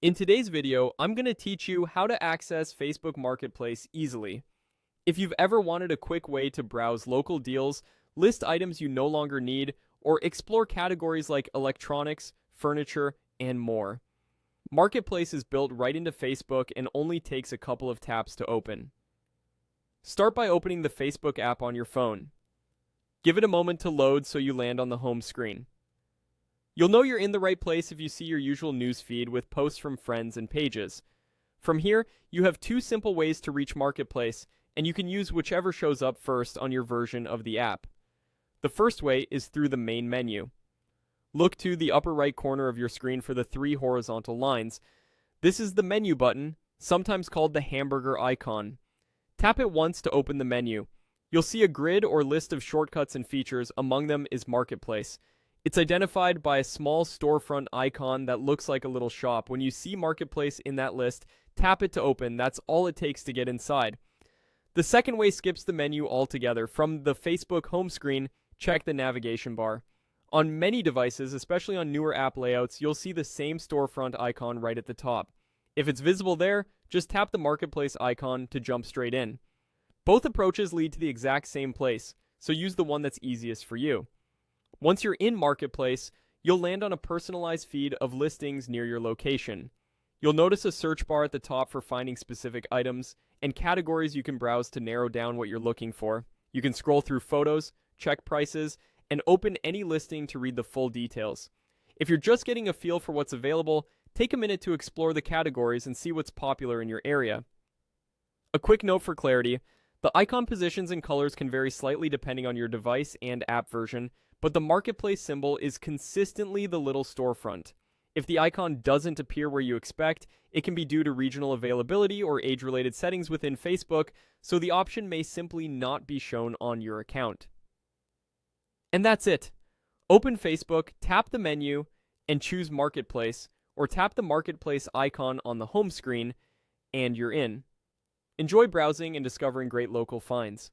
In today's video, I'm going to teach you how to access Facebook Marketplace easily. If you've ever wanted a quick way to browse local deals, list items you no longer need, or explore categories like electronics, furniture, and more, Marketplace is built right into Facebook and only takes a couple of taps to open. Start by opening the Facebook app on your phone. Give it a moment to load so you land on the home screen. You'll know you're in the right place if you see your usual news feed with posts from friends and pages. From here, you have two simple ways to reach Marketplace, and you can use whichever shows up first on your version of the app. The first way is through the main menu. Look to the upper right corner of your screen for the three horizontal lines. This is the menu button, sometimes called the hamburger icon. Tap it once to open the menu. You'll see a grid or list of shortcuts and features. Among them is Marketplace. It's identified by a small storefront icon that looks like a little shop. When you see Marketplace in that list, tap it to open. That's all it takes to get inside. The second way skips the menu altogether. From the Facebook home screen, check the navigation bar. On many devices, especially on newer app layouts, you'll see the same storefront icon right at the top. If it's visible there, just tap the Marketplace icon to jump straight in. Both approaches lead to the exact same place, so use the one that's easiest for you. Once you're in Marketplace, you'll land on a personalized feed of listings near your location. You'll notice a search bar at the top for finding specific items, and categories you can browse to narrow down what you're looking for. You can scroll through photos, check prices, and open any listing to read the full details. If you're just getting a feel for what's available, take a minute to explore the categories and see what's popular in your area. A quick note for clarity: the icon positions and colors can vary slightly depending on your device and app version, but the Marketplace symbol is consistently the little storefront. If the icon doesn't appear where you expect, it can be due to regional availability or age-related settings within Facebook, so the option may simply not be shown on your account. And that's it. Open Facebook, tap the menu, and choose Marketplace, or tap the Marketplace icon on the home screen, and you're in. Enjoy browsing and discovering great local finds.